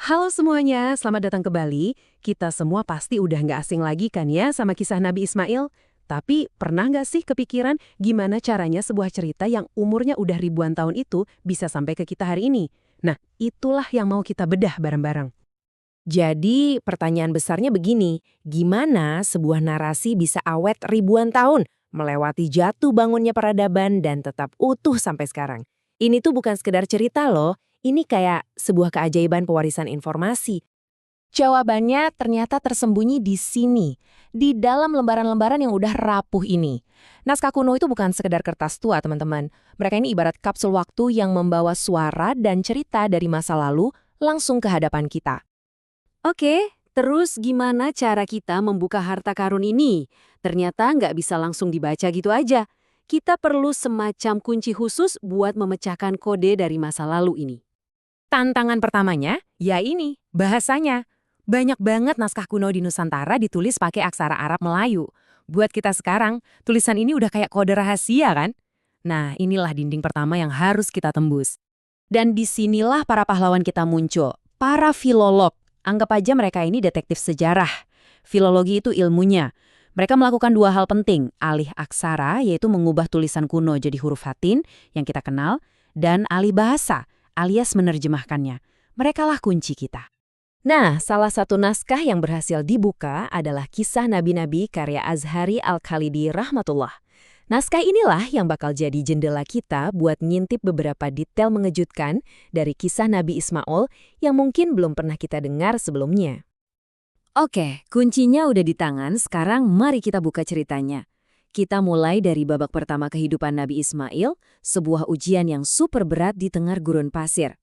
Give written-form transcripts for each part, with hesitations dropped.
Halo semuanya, selamat datang ke Bali. Kita semua pasti udah nggak asing lagi kan ya sama kisah Nabi Ismail? Tapi pernah nggak sih kepikiran gimana caranya sebuah cerita yang umurnya udah ribuan tahun itu bisa sampai ke kita hari ini? Nah, itulah yang mau kita bedah bareng-bareng. Jadi pertanyaan besarnya begini, gimana sebuah narasi bisa awet ribuan tahun, melewati jatuh bangunnya peradaban dan tetap utuh sampai sekarang? Ini tuh bukan sekedar cerita loh, ini kayak sebuah keajaiban pewarisan informasi. Jawabannya ternyata tersembunyi di sini, di dalam lembaran-lembaran yang udah rapuh ini. Naskah kuno itu bukan sekedar kertas tua, teman-teman. Mereka ini ibarat kapsul waktu yang membawa suara dan cerita dari masa lalu langsung ke hadapan kita. Oke, terus gimana cara kita membuka harta karun ini? Ternyata nggak bisa langsung dibaca gitu aja. Kita perlu semacam kunci khusus buat memecahkan kode dari masa lalu ini. Tantangan pertamanya, ya ini, bahasanya. Banyak banget naskah kuno di Nusantara ditulis pakai aksara Arab Melayu. Buat kita sekarang, tulisan ini udah kayak kode rahasia kan? Nah, inilah dinding pertama yang harus kita tembus. Dan disinilah para pahlawan kita muncul, para filolog. Anggap aja mereka ini detektif sejarah. Filologi itu ilmunya. Mereka melakukan dua hal penting, alih aksara, yaitu mengubah tulisan kuno jadi huruf Latin yang kita kenal, dan alih bahasa, alias menerjemahkannya. Merekalah kunci kita. Nah, salah satu naskah yang berhasil dibuka adalah Kisah Nabi-Nabi karya Azhari Al-Khalidi Rahmatullah. Naskah inilah yang bakal jadi jendela kita buat ngintip beberapa detail mengejutkan dari kisah Nabi Ismail yang mungkin belum pernah kita dengar sebelumnya. Oke, kuncinya udah di tangan, sekarang mari kita buka ceritanya. Kita mulai dari babak pertama kehidupan Nabi Ismail, sebuah ujian yang super berat di tengah gurun pasir.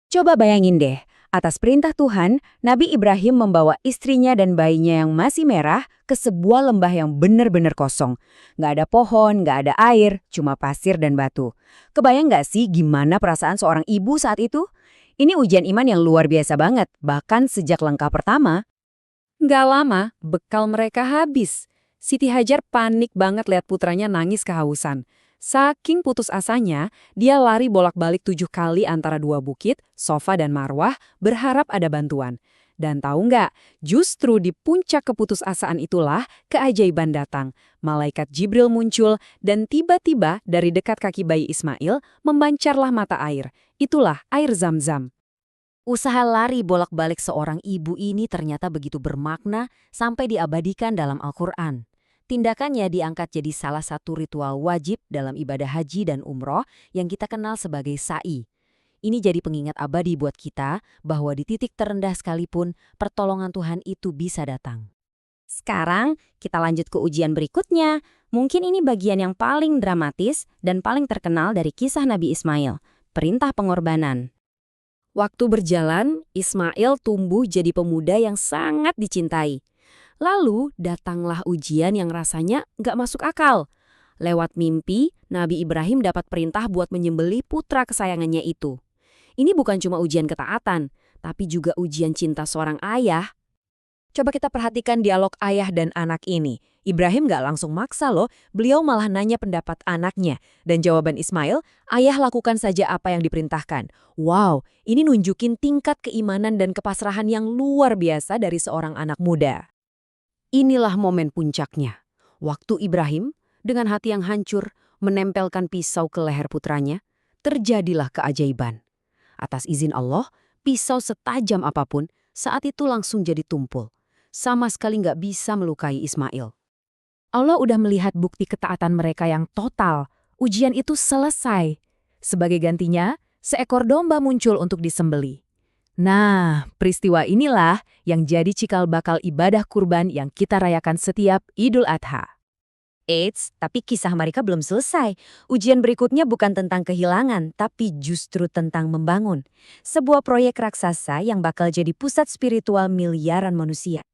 Coba bayangin deh, atas perintah Tuhan, Nabi Ibrahim membawa istrinya dan bayinya yang masih merah ke sebuah lembah yang benar-benar kosong. Nggak ada pohon, nggak ada air, cuma pasir dan batu. Kebayang nggak sih gimana perasaan seorang ibu saat itu? Ini ujian iman yang luar biasa banget, bahkan sejak langkah pertama. Nggak lama, bekal mereka habis. Siti Hajar panik banget lihat putranya nangis kehausan. Saking putus asanya, dia lari bolak-balik 7 kali antara dua bukit, Sofa dan Marwah, berharap ada bantuan. Dan tahu nggak, justru di puncak keputusasaan itulah keajaiban datang. Malaikat Jibril muncul dan tiba-tiba dari dekat kaki bayi Ismail membancarlah mata air. Itulah air Zam-Zam. Usaha lari bolak-balik seorang ibu ini ternyata begitu bermakna sampai diabadikan dalam Al-Quran. Tindakannya diangkat jadi salah satu ritual wajib dalam ibadah haji dan umroh yang kita kenal sebagai sa'i. Ini jadi pengingat abadi buat kita bahwa di titik terendah sekalipun pertolongan Tuhan itu bisa datang. Sekarang kita lanjut ke ujian berikutnya. Mungkin ini bagian yang paling dramatis dan paling terkenal dari kisah Nabi Ismail, perintah pengorbanan. Waktu berjalan, Ismail tumbuh jadi pemuda yang sangat dicintai. Lalu datanglah ujian yang rasanya nggak masuk akal. Lewat mimpi, Nabi Ibrahim dapat perintah buat menyembelih putra kesayangannya itu. Ini bukan cuma ujian ketaatan, tapi juga ujian cinta seorang ayah. Coba kita perhatikan dialog ayah dan anak ini. Ibrahim nggak langsung maksa loh, beliau malah nanya pendapat anaknya. Dan jawaban Ismail, ayah lakukan saja apa yang diperintahkan. Wow, ini nunjukin tingkat keimanan dan kepasrahan yang luar biasa dari seorang anak muda. Inilah momen puncaknya. Waktu Ibrahim, dengan hati yang hancur, menempelkan pisau ke leher putranya, terjadilah keajaiban. Atas izin Allah, pisau setajam apapun saat itu langsung jadi tumpul. Sama sekali nggak bisa melukai Ismail. Allah udah melihat bukti ketaatan mereka yang total. Ujian itu selesai. Sebagai gantinya, seekor domba muncul untuk disembelih. Nah, peristiwa inilah yang jadi cikal bakal ibadah kurban yang kita rayakan setiap Idul Adha. Eits, tapi kisah mereka belum selesai. Ujian berikutnya bukan tentang kehilangan, tapi justru tentang membangun. Sebuah proyek raksasa yang bakal jadi pusat spiritual miliaran manusia.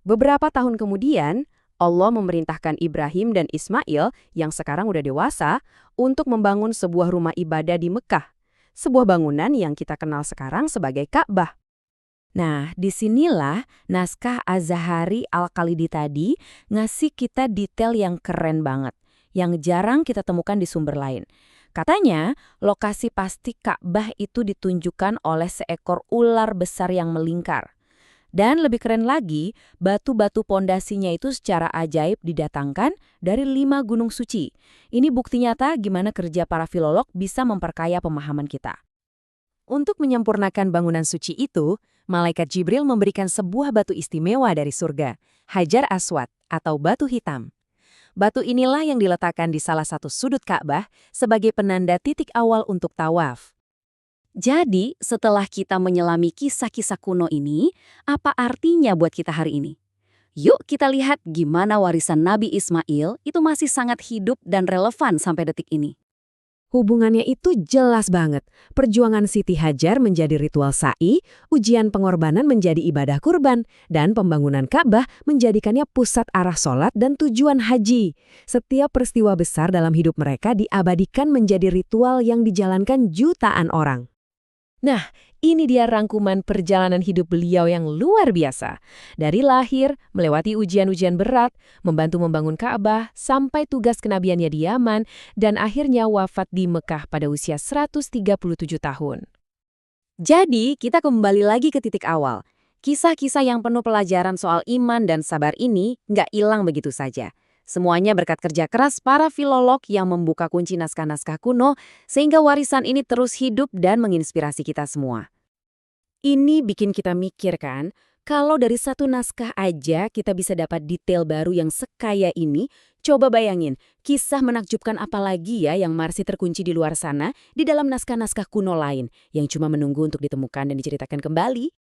Beberapa tahun kemudian, Allah memerintahkan Ibrahim dan Ismail yang sekarang udah dewasa untuk membangun sebuah rumah ibadah di Mekah. Sebuah bangunan yang kita kenal sekarang sebagai Ka'bah. Nah, disinilah naskah Az-Zahari Al-Khalidi tadi ngasih kita detail yang keren banget, yang jarang kita temukan di sumber lain. Katanya, lokasi pasti Ka'bah itu ditunjukkan oleh seekor ular besar yang melingkar. Dan lebih keren lagi, batu-batu pondasinya itu secara ajaib didatangkan dari 5 gunung suci. Ini bukti nyata gimana kerja para filolog bisa memperkaya pemahaman kita. Untuk menyempurnakan bangunan suci itu, Malaikat Jibril memberikan sebuah batu istimewa dari surga, Hajar Aswad atau batu hitam. Batu inilah yang diletakkan di salah satu sudut Ka'bah sebagai penanda titik awal untuk tawaf. Jadi, setelah kita menyelami kisah-kisah kuno ini, apa artinya buat kita hari ini? Yuk kita lihat gimana warisan Nabi Ismail itu masih sangat hidup dan relevan sampai detik ini. Hubungannya itu jelas banget. Perjuangan Siti Hajar menjadi ritual sa'i, ujian pengorbanan menjadi ibadah kurban, dan pembangunan Ka'bah menjadikannya pusat arah sholat dan tujuan haji. Setiap peristiwa besar dalam hidup mereka diabadikan menjadi ritual yang dijalankan jutaan orang. Nah, ini dia rangkuman perjalanan hidup beliau yang luar biasa. Dari lahir, melewati ujian-ujian berat, membantu membangun Ka'bah, sampai tugas kenabiannya di Yaman, dan akhirnya wafat di Mekah pada usia 137 tahun. Jadi, kita kembali lagi ke titik awal. Kisah-kisah yang penuh pelajaran soal iman dan sabar ini nggak hilang begitu saja. Semuanya berkat kerja keras para filolog yang membuka kunci naskah-naskah kuno sehingga warisan ini terus hidup dan menginspirasi kita semua. Ini bikin kita mikir kan, kalau dari satu naskah aja kita bisa dapat detail baru yang sekaya ini, coba bayangin, kisah menakjubkan apa lagi ya yang masih terkunci di luar sana di dalam naskah-naskah kuno lain yang cuma menunggu untuk ditemukan dan diceritakan kembali.